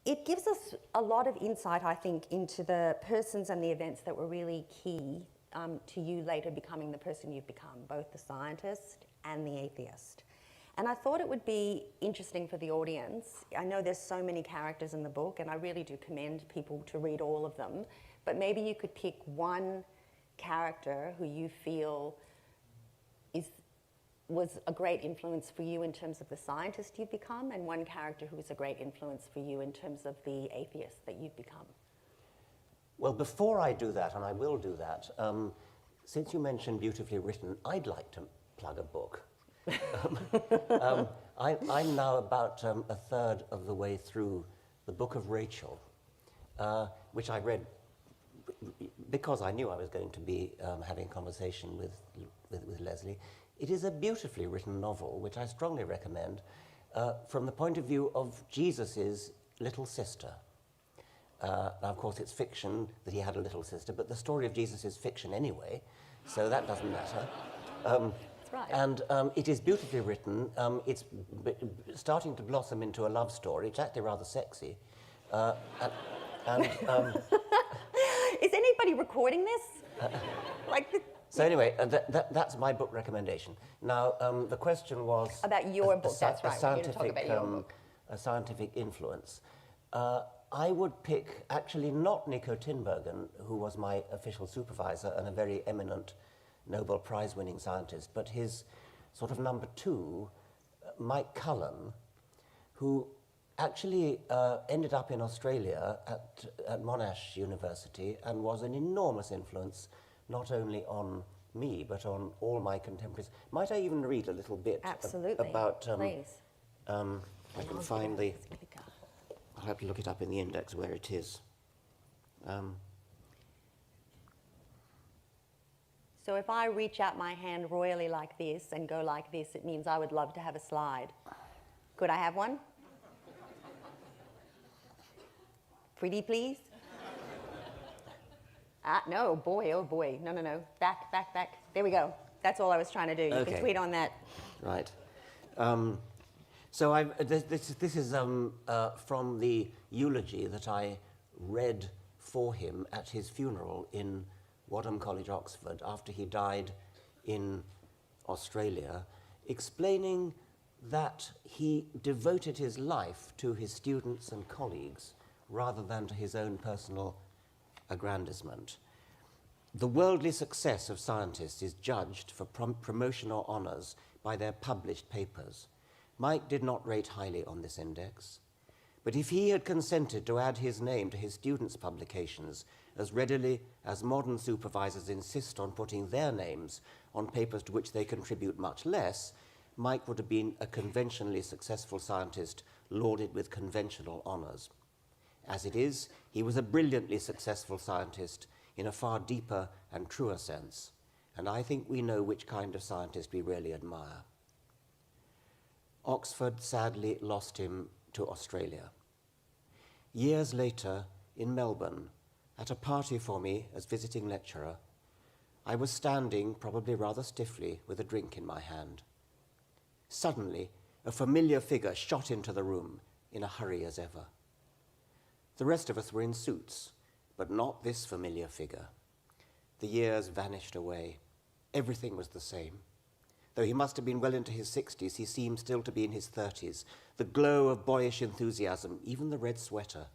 It gives us a lot of insight, I think, into the persons and the events that were really key to you later becoming the person you've become, both the scientist and the atheist. And I thought it would be interesting for the audience. I know there's so many characters in the book, and I really do commend people to read all of them, but maybe you could pick one character who you feel was a great influence for you in terms of the scientist you've become, and one character who was a great influence for you in terms of the atheist that you've become. Well, before I do that, and I will do that, since you mentioned beautifully written, I'd like to plug a book. I'm now about a third of the way through the Book of Rachel, which I read because I knew I was going to be having a conversation with Leslie. It is a beautifully written novel, which I strongly recommend, from the point of view of Jesus's little sister. Now, of course, it's fiction that he had a little sister, but the story of Jesus is fiction anyway, so that doesn't matter. That's right. And it is beautifully written. It's starting to blossom into a love story. It's actually rather sexy. Is anybody recording this? So anyway, that's my book recommendation. Now, the question was... About your book, that's right. We're going to talk about your book. A scientific influence. I would pick, actually, not Nico Tinbergen, who was my official supervisor and a very eminent Nobel Prize-winning scientist, but his sort of number two, Mike Cullen, who actually ended up in Australia at Monash University and was an enormous influence not only on me, but on all my contemporaries. Might I even read a little bit about... Please. I can find the... I'll have to look it up in the index where it is. So if I reach out my hand royally like this and go like this, it means I would love to have a slide. Could I have one? Pretty, please? No, boy, oh boy. No. Back. There we go. That's all I was trying to do. You can tweet on that. Right. So this is from the eulogy that I read for him at his funeral in Wadham College, Oxford, after he died in Australia, explaining that he devoted his life to his students and colleagues rather than to his own personal aggrandizement. The worldly success of scientists is judged for promotion or honors by their published papers. Mike did not rate highly on this index, but if he had consented to add his name to his students' publications as readily as modern supervisors insist on putting their names on papers to which they contribute much less, Mike would have been a conventionally successful scientist lauded with conventional honors. As it is, he was a brilliantly successful scientist in a far deeper and truer sense, and I think we know which kind of scientist we really admire. Oxford sadly lost him to Australia. Years later, in Melbourne, at a party for me as visiting lecturer, I was standing, probably rather stiffly, with a drink in my hand. Suddenly, a familiar figure shot into the room, in a hurry as ever. The rest of us were in suits, but not this familiar figure. The years vanished away. Everything was the same. Though he must have been well into his 60s, he seemed still to be in his 30s. The glow of boyish enthusiasm, even the red sweater.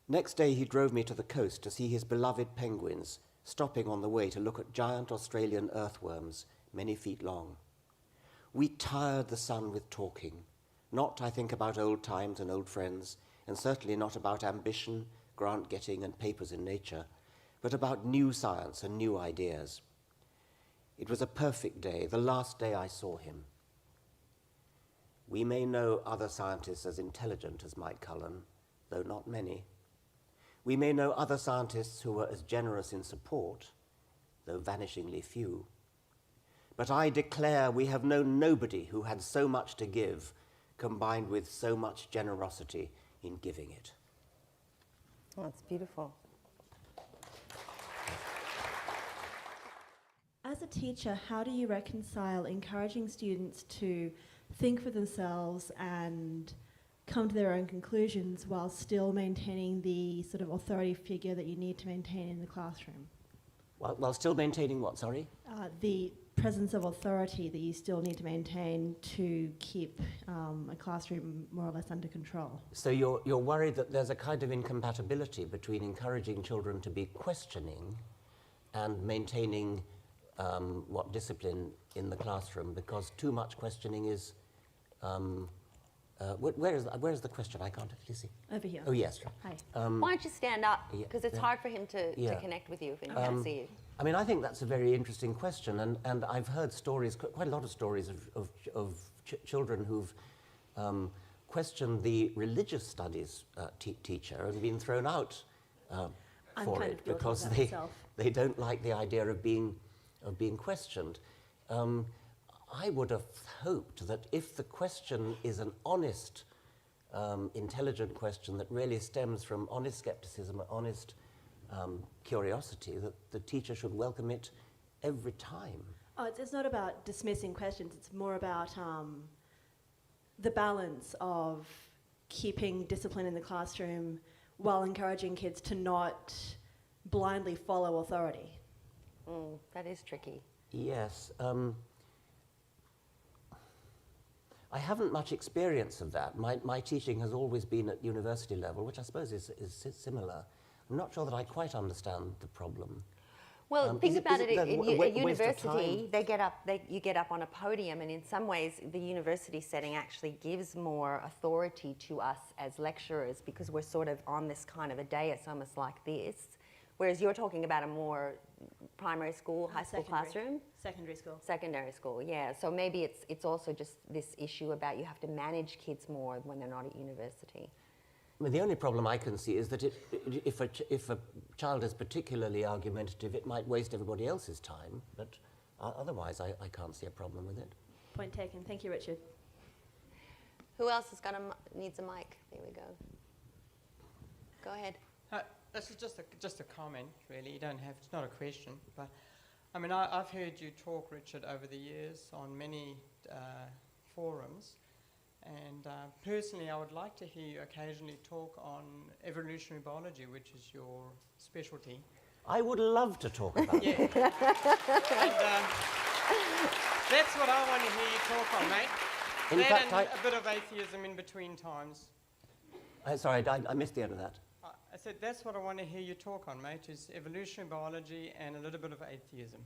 Next day, he drove me to the coast to see his beloved penguins, stopping on the way to look at giant Australian earthworms, many feet long. We tired the sun with talking, not, I think, about old times and old friends, and certainly not about ambition, grant-getting, and papers in nature, but about new science and new ideas. It was a perfect day, the last day I saw him. We may know other scientists as intelligent as Mike Cullen, though not many. We may know other scientists who were as generous in support, though vanishingly few. But I declare we have known nobody who had so much to give, combined with so much generosity in giving it. Oh, that's beautiful. As a teacher, how do you reconcile encouraging students to think for themselves and come to their own conclusions while still maintaining the sort of authority figure that you need to maintain in the classroom. While still maintaining what, sorry? The presence of authority that you still need to maintain to keep a classroom more or less under control. So you're worried that there's a kind of incompatibility between encouraging children to be questioning and maintaining what discipline in the classroom, because too much questioning is... where's the question? I can't actually see. Over here. Oh, yes. Hi. Why don't you stand up? Yeah, Because it's yeah. hard for him to Yeah. connect with you if he can't see you. I mean, I think that's a very interesting question, and I've heard stories, quite a lot of stories of children who've questioned the religious studies teacher and been thrown out for kind it of guilty of because that myself. they don't like the idea of being questioned. I would have hoped that if the question is an honest, intelligent question that really stems from honest skepticism, honest curiosity, that the teacher should welcome it every time. Oh, it's not about dismissing questions. It's more about the balance of keeping discipline in the classroom while encouraging kids to not blindly follow authority. That is tricky. Yes. I haven't much experience of that. My teaching has always been at university level, which I suppose is similar. I'm not sure that I quite understand the problem. Well, think about it. then At a waste of university, time? you get up on a podium, and in some ways, the university setting actually gives more authority to us as lecturers because we're sort of on this kind of a dais, almost like this. Whereas you're talking about a more primary school, high school classroom? Secondary school. Secondary school, yeah. So maybe it's also just this issue about you have to manage kids more when they're not at university. Well, the only problem I can see is that if a child is particularly argumentative, it might waste everybody else's time, but otherwise I can't see a problem with it. Point taken. Thank you, Richard. Who else has got needs a mic? There we go. Go ahead. This is just a comment, really. You don't have, it's not a question, but I mean, I've heard you talk, Richard, over the years on many forums, and personally, I would like to hear you occasionally talk on evolutionary biology, which is your specialty. I would love to talk about Yeah. it. And that's what I want to hear you talk on, mate. In That fact, and a bit of atheism in between times. Sorry, I missed the end of that. I said that's what I want to hear you talk on, mate, is evolutionary biology and a little bit of atheism.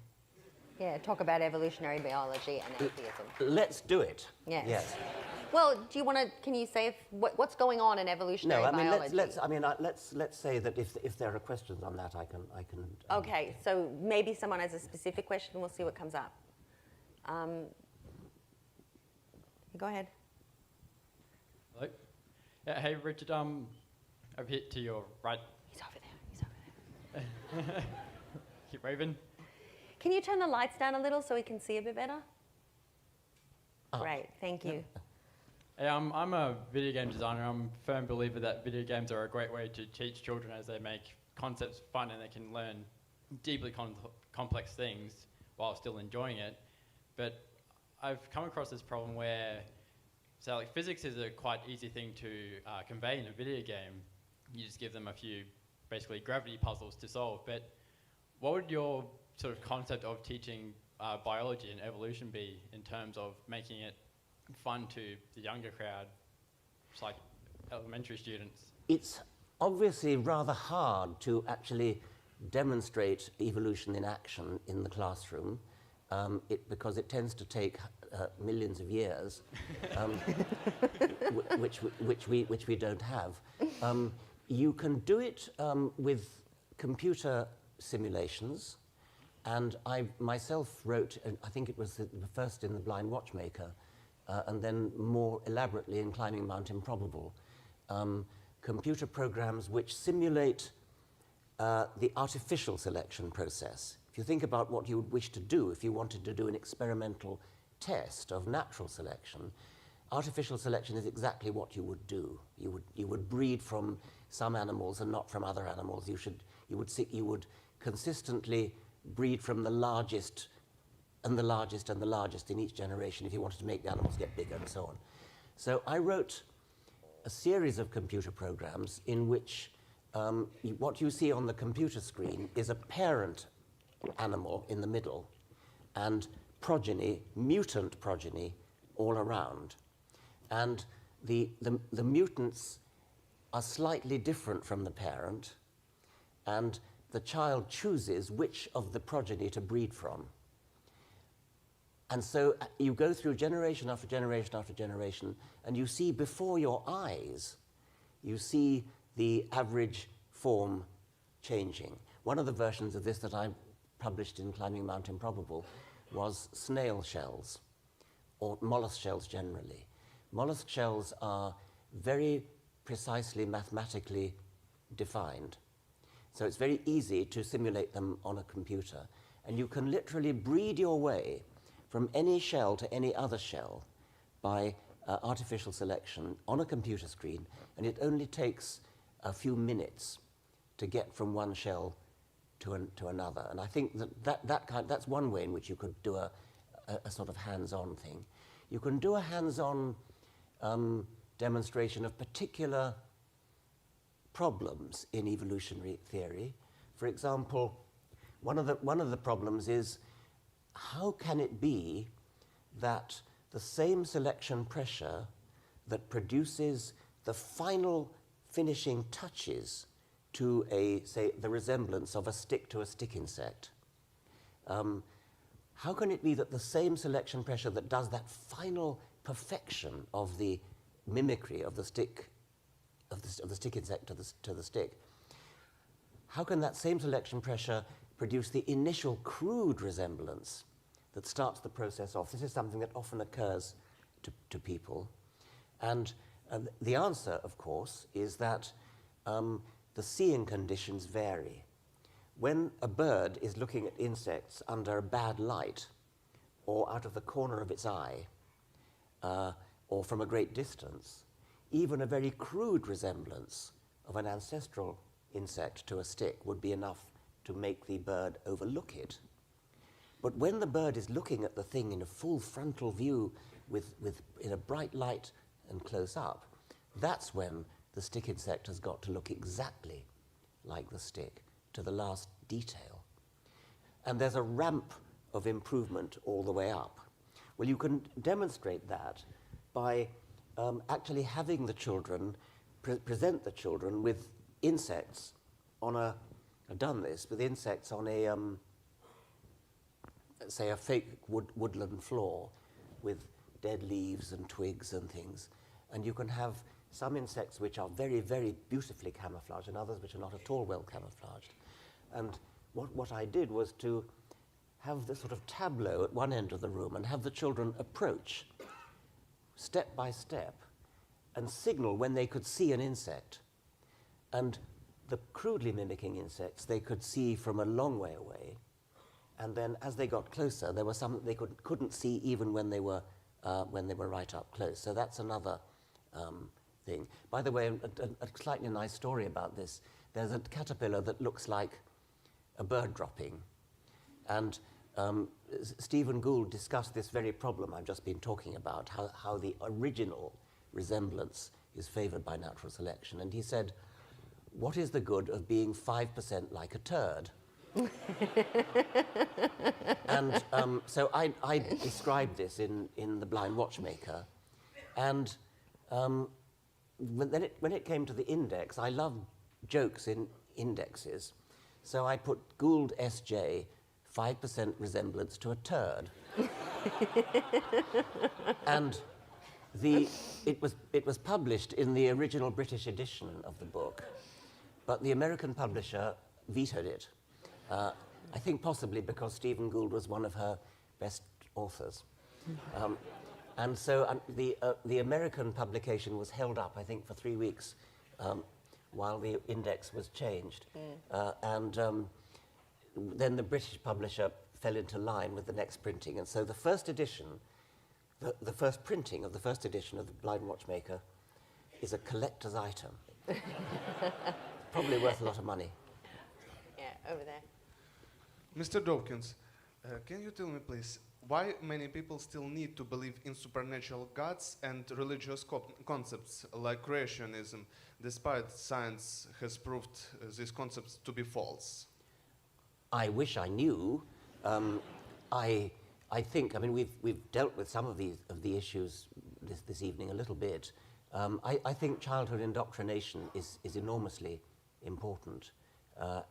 Yeah, talk about evolutionary biology and atheism. Let's do it. Yes. Yes. Well, do you want to? Can you say what's going on in evolutionary No, I mean biology? let's say that if there are questions on that, I can. Okay, so maybe someone has a specific question. We'll see what comes up. Go ahead. Hello. Yeah, hey, Richard. Over here to your right. He's over there. Keep moving. Can you turn the lights down a little so we can see a bit better? Great, thank you. Hey, I'm a video game designer. I'm a firm believer that video games are a great way to teach children as they make concepts fun and they can learn deeply complex things while still enjoying it. But I've come across this problem where, so like physics is a quite easy thing to convey in a video game. You just give them a few basically gravity puzzles to solve. But what would your sort of concept of teaching biology and evolution be in terms of making it fun to the younger crowd, just like elementary students? It's obviously rather hard to actually demonstrate evolution in action in the classroom, because it tends to take millions of years, which we don't have. You can do it with computer simulations, and I myself wrote, I think it was the first in The Blind Watchmaker, and then more elaborately in Climbing Mount Improbable, computer programs which simulate the artificial selection process. If you think about what you would wish to do if you wanted to do an experimental test of natural selection, artificial selection is exactly what you would do. You would breed from some animals and not from other animals. You would consistently breed from the largest and the largest and the largest in each generation if you wanted to make the animals get bigger and so on. So I wrote a series of computer programs in which what you see on the computer screen is a parent animal in the middle and progeny, mutant progeny, all around. And the mutants are slightly different from the parent, and the child chooses which of the progeny to breed from. And so you go through generation after generation after generation, and you see before your eyes, you see the average form changing. One of the versions of this that I published in Climbing Mount Improbable was snail shells, or mollusk shells generally. Mollusk shells are very precisely mathematically defined. So it's very easy to simulate them on a computer. And you can literally breed your way from any shell to any other shell by artificial selection on a computer screen, and it only takes a few minutes to get from one shell to another. And I think that's one way in which you could do a sort of hands-on thing. You can do a hands-on demonstration of particular problems in evolutionary theory. For example, one of the problems is, how can it be that the same selection pressure that produces the final finishing touches to say, the resemblance of a stick to a stick insect, how can it be that the same selection pressure that does that final perfection of the mimicry of the stick, of the stick insect to the stick, how can that same selection pressure produce the initial crude resemblance that starts the process off? This is something that often occurs to people. And the answer, of course, is that the seeing conditions vary. When a bird is looking at insects under a bad light, or out of the corner of its eye, or from a great distance, even a very crude resemblance of an ancestral insect to a stick would be enough to make the bird overlook it. But when the bird is looking at the thing in a full frontal view in a bright light and close up, that's when the stick insect has got to look exactly like the stick, to the last detail. And there's a ramp of improvement all the way up. Well, you can demonstrate that by actually having the children, present the children with insects on I've done this, with insects on a, say, a fake woodland floor with dead leaves and twigs and things. And you can have some insects which are very, very beautifully camouflaged and others which are not at all well camouflaged. And what I did was to have this sort of tableau at one end of the room and have the children approach step by step and signal when they could see an insect. And the crudely mimicking insects they could see from a long way away. And then as they got closer, there were some that they couldn't see even when they were right up close. So that's another thing. By the way, a slightly nice story about this. There's a caterpillar that looks like a bird dropping. And Stephen Gould discussed this very problem I've just been talking about, how the original resemblance is favored by natural selection. And he said, what is the good of being 5% like a turd? And so I described this in The Blind Watchmaker. And when it came to the index, I love jokes in indexes. So I put Gould SJ, 5% resemblance to a turd. And it was published in the original British edition of the book, but the American publisher vetoed it. I think possibly because Stephen Gould was one of her best authors. And so the American publication was held up, I think, for 3 weeks while the index was changed. Then the British publisher fell into line with the next printing. And so the first edition, the first printing of the first edition of The Blind Watchmaker is a collector's item. Probably worth a lot of money. Yeah, over there. Mr. Dawkins, can you tell me, please, why many people still need to believe in supernatural gods and religious concepts like creationism, despite science has proved these concepts to be false? I wish I knew. I think, I mean, we've dealt with some of the issues this evening a little bit. I think childhood indoctrination is enormously important,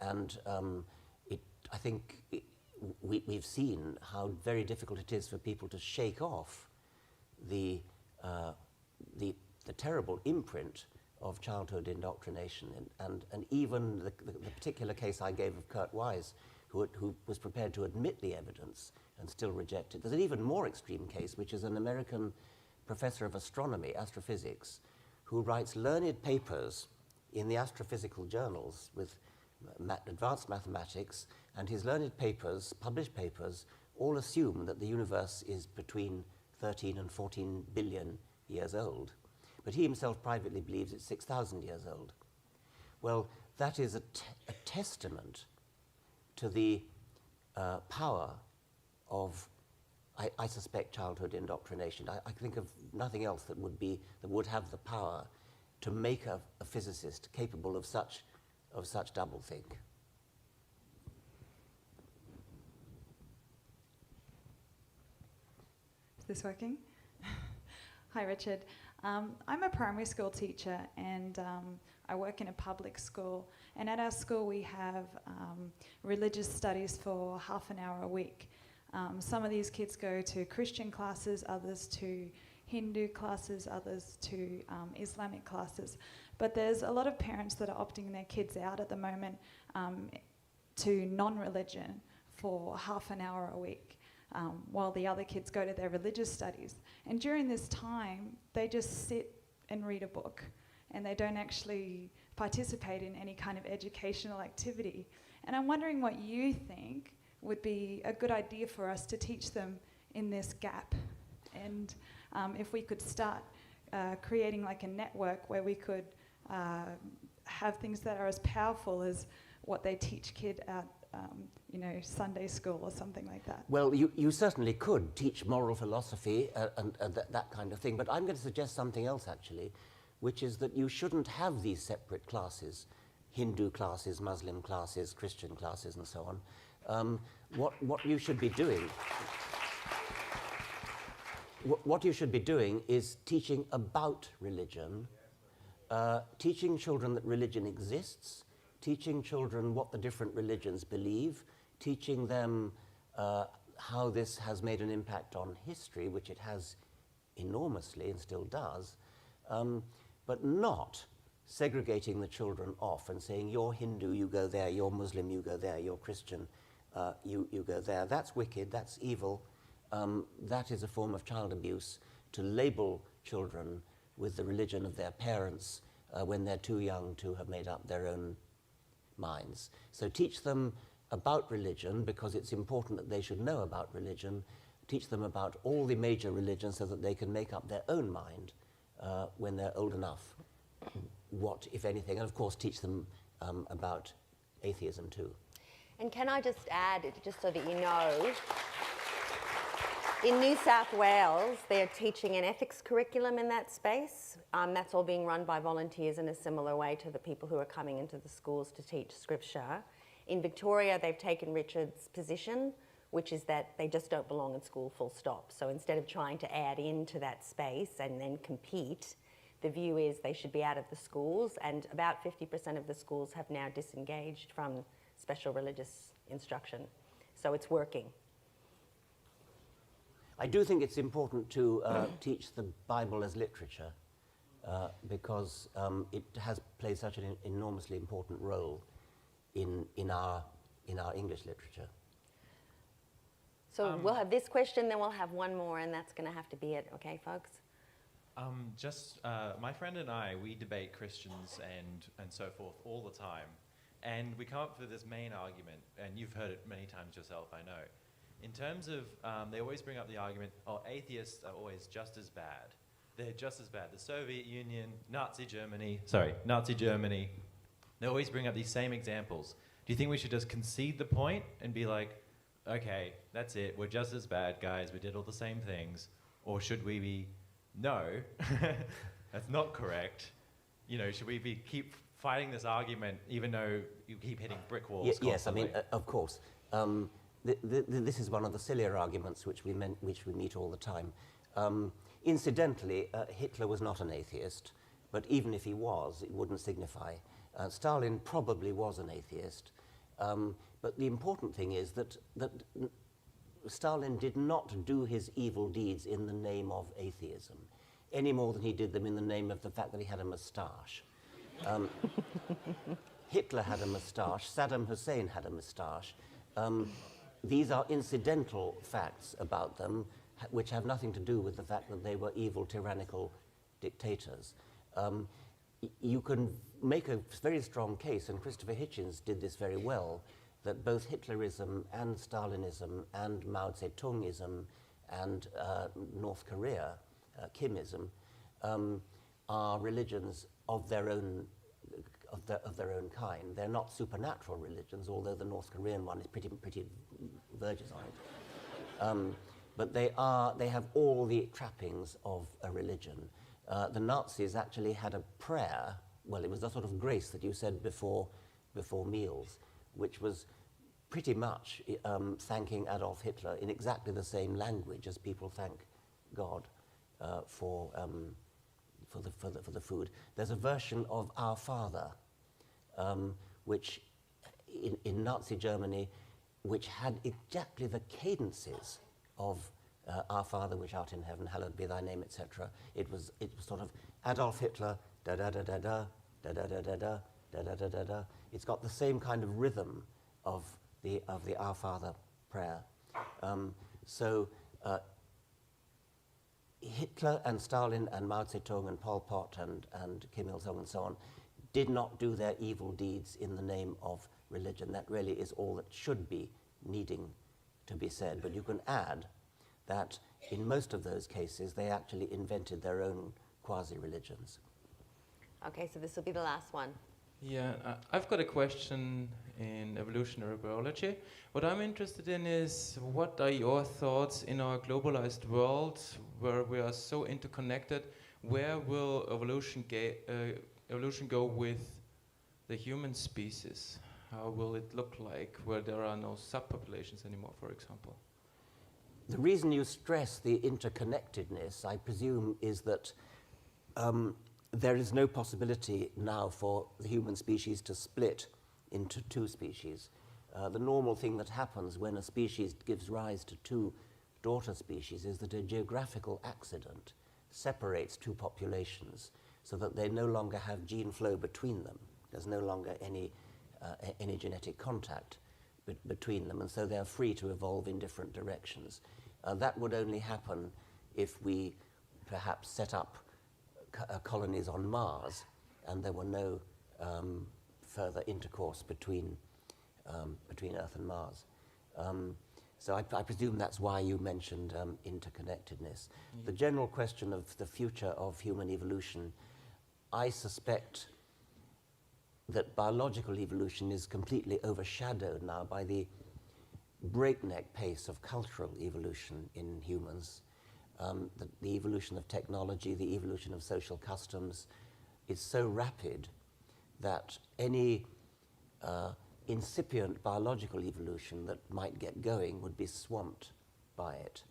and I think we've seen how very difficult it is for people to shake off the terrible imprint of childhood indoctrination, and even the particular case I gave of Kurt Wise, who was prepared to admit the evidence and still reject it. There's an even more extreme case, which is an American professor of astronomy, astrophysics, who writes learned papers in the astrophysical journals with advanced mathematics, and his learned papers, published papers, all assume that the universe is between 13 and 14 billion years old. But he himself privately believes it's 6,000 years old. Well, that is a testament to the power of, I suspect, childhood indoctrination. I think of nothing else that would have the power to make a physicist capable of such doublethink. Is this working? Hi, Richard. I'm a primary school teacher, and I work in a public school. And at our school, we have religious studies for half an hour a week. Some of these kids go to Christian classes, others to Hindu classes, others to Islamic classes. But there's a lot of parents that are opting their kids out at the moment to non-religion for half an hour a week, while the other kids go to their religious studies. And during this time, they just sit and read a book, and they don't actually participate in any kind of educational activity. And I'm wondering what you think would be a good idea for us to teach them in this gap. And if we could start creating like a network where we could have things that are as powerful as what they teach kid at Sunday school or something like that. Well, you certainly could teach moral philosophy and that kind of thing, but I'm going to suggest something else actually, which is that you shouldn't have these separate classes, Hindu classes, Muslim classes, Christian classes, and so on. What you should be doing, what you should be doing is teaching about religion, teaching children that religion exists, teaching children what the different religions believe, teaching them how this has made an impact on history, which it has enormously and still does, but not segregating the children off and saying, you're Hindu, you go there, you're Muslim, you go there, you're Christian, you go there. That's wicked, that's evil. That is a form of child abuse, to label children with the religion of their parents when they're too young to have made up their own minds. So teach them about religion, because it's important that they should know about religion. Teach them about all the major religions so that they can make up their own mind when they're old enough, what, if anything, and of course teach them about atheism too. And can I just add, just so that you know, in New South Wales, they're teaching an ethics curriculum in that space. That's all being run by volunteers in a similar way to the people who are coming into the schools to teach scripture. In Victoria, they've taken Richard's position, which is that they just don't belong in school, full stop. So instead of trying to add into that space and then compete, the view is they should be out of the schools, and about 50% of the schools have now disengaged from special religious instruction. So it's working. I do think it's important to teach the Bible as literature because it has played such an enormously important role in our English literature. So we'll have this question, then we'll have one more, and that's going to have to be it. Okay, folks? My friend and I, we debate Christians and so forth all the time. And we come up with this main argument, and you've heard it many times yourself, I know. In terms of, they always bring up the argument, atheists are always just as bad. They're just as bad. The Soviet Union, Nazi Germany, they always bring up these same examples. Do you think we should just concede the point and be like, okay, that's it, we're just as bad guys, we did all the same things? Or should we be, no, that's not correct? You know, should we be keep fighting this argument even though you keep hitting brick walls constantly? Yes, I mean, of course. This is one of the sillier arguments which we meet all the time. Incidentally, Hitler was not an atheist, but even if he was, it wouldn't signify. Stalin probably was an atheist, but the important thing is that Stalin did not do his evil deeds in the name of atheism, any more than he did them in the name of the fact that he had a moustache. Hitler had a moustache, Saddam Hussein had a moustache. These are incidental facts about them, which have nothing to do with the fact that they were evil, tyrannical dictators. You can make a very strong case, and Christopher Hitchens did this very well, that both Hitlerism and Stalinism and Mao Zedongism and North Korea, Kimism, are religions of their own kind. They're not supernatural religions, although the North Korean one is pretty verges on it. But they have all the trappings of a religion. The Nazis actually had a prayer. Well, it was a sort of grace that you said before meals, which was pretty much thanking Adolf Hitler in exactly the same language as people thank God for the food. There's a version of Our Father, which in Nazi Germany, which had exactly the cadences of Our Father which art in heaven, hallowed be thy name, etc. It was sort of Adolf Hitler, da da da da da da da da da da da da da da da. It's got the same kind of rhythm of the Our Father prayer. Hitler and Stalin and Mao Zedong and Pol Pot and Kim Il-sung and so on did not do their evil deeds in the name of religion. That really is all that should be needing to be said. But you can add that in most of those cases, they actually invented their own quasi-religions. Okay, so this will be the last one. Yeah, I've got a question in evolutionary biology. What I'm interested in is, what are your thoughts in our globalized world where we are so interconnected? Where will evolution go with the human species? How will it look like where there are no subpopulations anymore, for example? The reason you stress the interconnectedness, I presume, is that there is no possibility now for the human species to split into two species. The normal thing that happens when a species gives rise to two daughter species is that a geographical accident separates two populations so that they no longer have gene flow between them. There's no longer any genetic contact between them, and so they're free to evolve in different directions. That would only happen if we perhaps set up colonies on Mars and there were no further intercourse between Earth and Mars. So I presume that's why you mentioned interconnectedness. The general question of the future of human evolution, I suspect that biological evolution is completely overshadowed now by the breakneck pace of cultural evolution in humans. The evolution of technology, the evolution of social customs is so rapid that any incipient biological evolution that might get going would be swamped by it.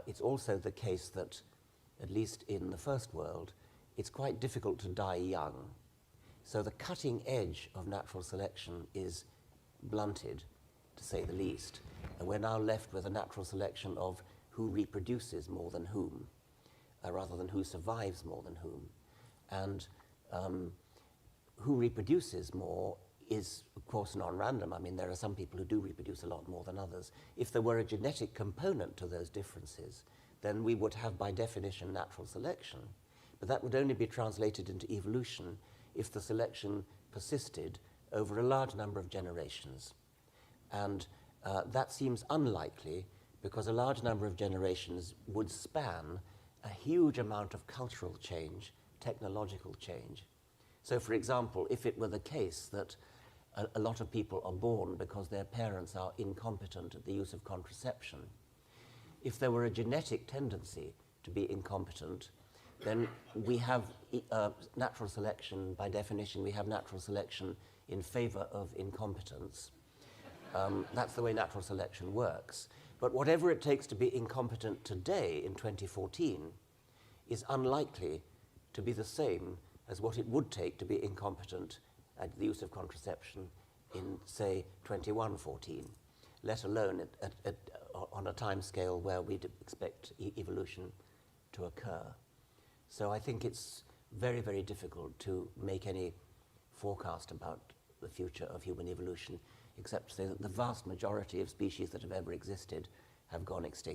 It's also the case that, at least in the first world, it's quite difficult to die young. So the cutting edge of natural selection is blunted, to say the least. And we're now left with a natural selection of who reproduces more than whom, rather than who survives more than whom. And who reproduces more is, of course, non-random. I mean, there are some people who do reproduce a lot more than others. If there were a genetic component to those differences, then we would have, by definition, natural selection. But that would only be translated into evolution if the selection persisted over a large number of generations. And that seems unlikely, because a large number of generations would span a huge amount of cultural change, technological change. So, for example, if it were the case that a lot of people are born because their parents are incompetent at the use of contraception. If there were a genetic tendency to be incompetent, then we have natural selection. By definition, we have natural selection in favor of incompetence. That's the way natural selection works. But whatever it takes to be incompetent today in 2014 is unlikely to be the same as what it would take to be incompetent at the use of contraception in, say, 2114, let alone on a time scale where we'd expect evolution to occur. So I think it's very, very difficult to make any forecast about the future of human evolution, except to say that the vast majority of species that have ever existed have gone extinct.